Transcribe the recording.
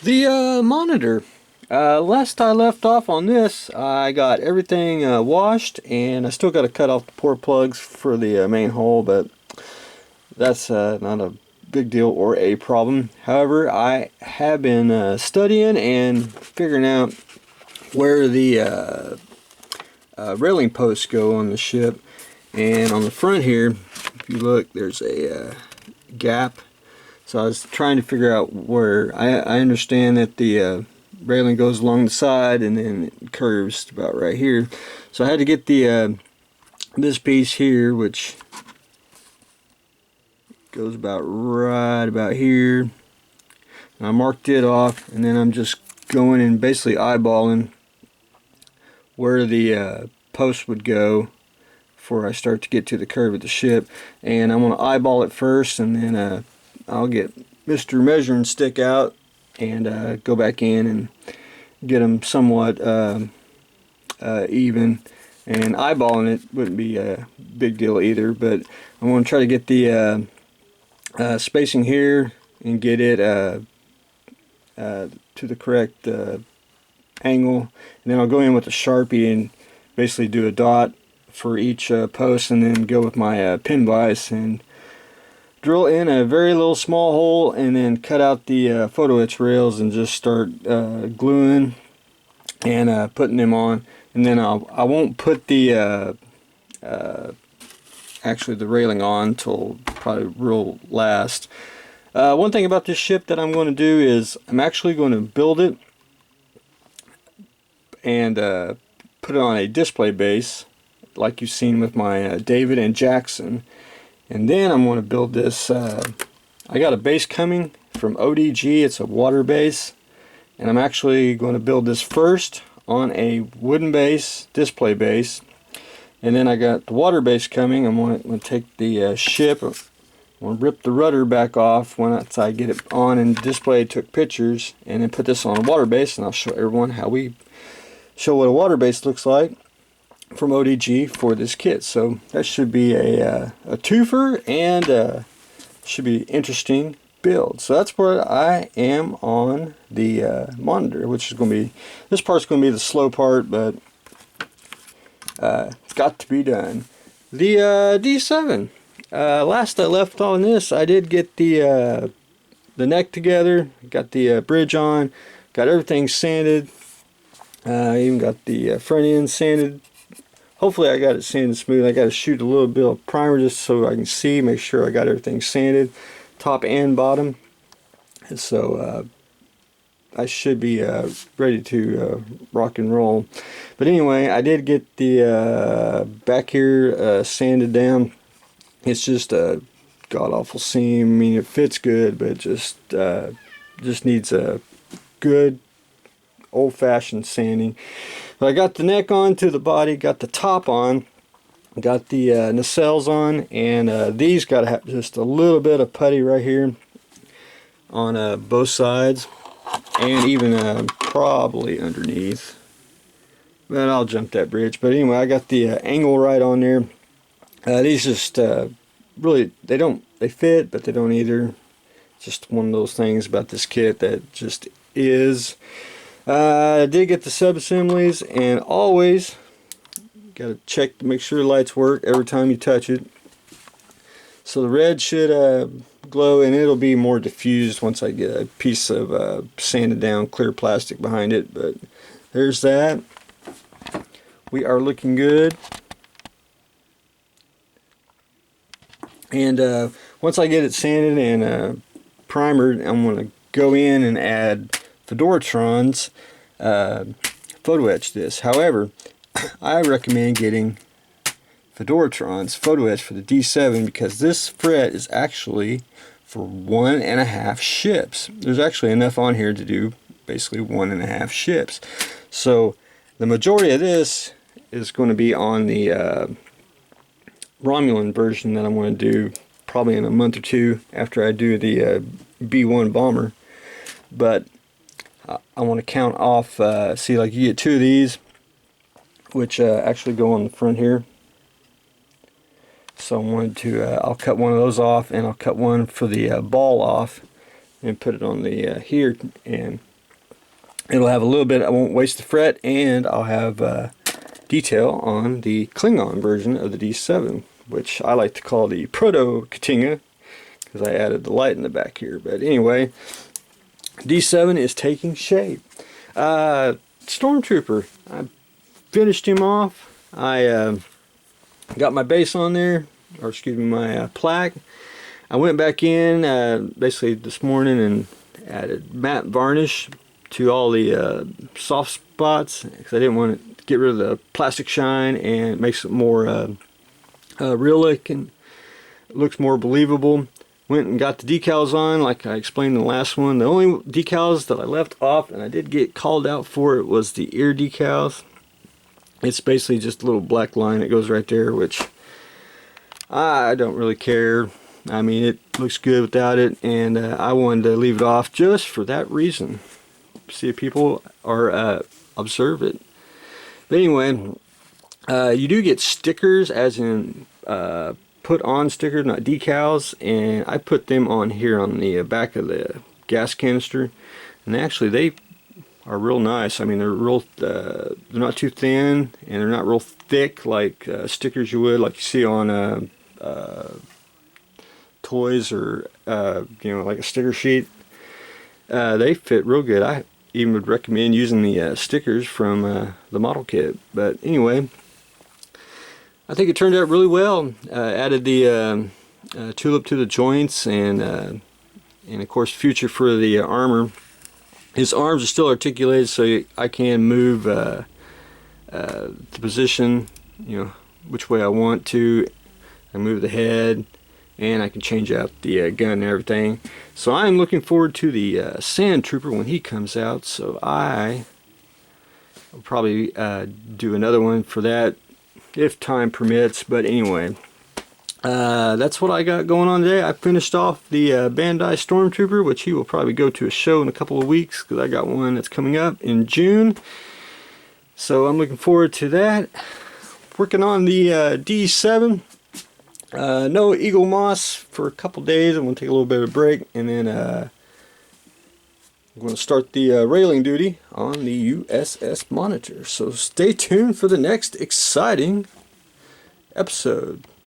The monitor. Last I left off on this, I got everything washed, and I still got to cut off the port plugs for the main hole, but that's not a big deal or a problem. However, I have been studying and figuring out where the railing posts go on the ship, and on the front here, if you look, there's a gap. So I was trying to figure out where. I understand that the railing goes along the side and then it curves about right here. So I had to get the this piece here, which goes about right about here. And I marked it off, and then I'm just going and basically eyeballing where the post would go before I start to get to the curve of the ship. And I'm going to eyeball it first, and then I'll get Mr. Measuring Stick out and go back in and get them somewhat even. And eyeballing it wouldn't be a big deal either, but I'm going to try to get the spacing here and get it to the correct angle. And then I'll go in with a Sharpie and basically do a dot for each post, and then go with my pin vise and drill in a very little small hole, and then cut out the photo etch rails and just start gluing and putting them on. And then I won't put the actually the railing on till probably real last. One thing about this ship that I'm going to do is I'm actually going to build it and put it on a display base like you've seen with my David and Jackson. And then I'm going to build this, I got a base coming from ODG, it's a water base, and I'm actually going to build this first on a wooden base, display base, and then I got the water base coming. I'm going to take the ship, I'm going to rip the rudder back off once I get it on and display, took pictures, and then put this on a water base, and I'll show everyone how we show what a water base looks like from ODG for this kit. So that should be a twofer, and should be interesting build. So that's where I am on the monitor, which is going to be, this part's going to be the slow part, but it's got to be done. The D7. Last I left on this, I did get the neck together, got the bridge on, got everything sanded. Even got the front end sanded. Hopefully I got it sanded smooth. I got to shoot a little bit of primer just so I can see, make sure I got everything sanded, top and bottom. And so I should be ready to rock and roll. But anyway, I did get the back here sanded down. It's just a god-awful seam. I mean, it fits good, but just needs a good old-fashioned sanding. But I got the neck on to the body, got the top on, got the nacelles on, and these got to have just a little bit of putty right here on both sides, and even probably underneath. But I'll jump that bridge. But anyway, I got the angle right on there. These just really, they fit, but they don't either. Just one of those things about this kit that just is. I did get the sub-assemblies, and always got to check to make sure the lights work every time you touch it. So the red should glow, and it'll be more diffused once I get a piece of sanded down clear plastic behind it. But there's that. We are looking good. And once I get it sanded and primered, I'm going to go in and add Fedoratrons, photo etch this. However, I recommend getting Fedoratrons photo etch for the D7 because this fret is actually for 1.5 ships. There's actually enough on here to do basically 1.5 ships. So the majority of this is going to be on the Romulan version that I'm going to do probably in a month or two after I do the B1 bomber. But I want to count off, see, like you get two of these, which actually go on the front here. So I wanted to, I'll cut one of those off, and I'll cut one for the ball off and put it on the here, and It'll have a little bit, I won't waste the fret, and I'll have detail on the Klingon version of the D7, which I like to call the Proto Katinga, because I added the light in the back here. But anyway, D7 is taking shape. Stormtrooper, I finished him off. I got my base on there, or excuse me, my plaque. I went back in basically this morning and added matte varnish to all the soft spots, because I didn't want to get rid of the plastic shine, and it makes it more real looking. It looks more believable. Went and got the decals on like I explained in the last one. The only decals that I left off, and I did get called out for it, was the ear decals. It's basically just a little black line that goes right there, which I don't really care. I mean, it looks good without it, and I wanted to leave it off just for that reason. See if people are observe it. But anyway, you do get stickers, as in put on stickers, not decals, and I put them on here on the back of the gas canister, and actually they are real nice. I mean, they're real, they're not too thin, and they're not real thick like stickers you would, like you see on toys, or you know, like a sticker sheet. They fit real good. I even would recommend using the stickers from the model kit. But anyway, I think it turned out really well. Added the tulip to the joints, and of course future for the armor. His arms are still articulated, so I can move the position, you know, which way I want to. I move the head, and I can change out the gun and everything. So I'm looking forward to the Sand Trooper when he comes out. So I will probably do another one for that if time permits. But anyway, that's what I got going on today. I finished off the Bandai Stormtrooper, which he will probably go to a show in a couple of weeks, because I got one that's coming up in June. So I'm looking forward to that. Working on the D7. No Eagle Moss for a couple days. I'm going to take a little bit of a break, and then I'm going to start the railing duty on the USS Monitor. So stay tuned for the next exciting episode.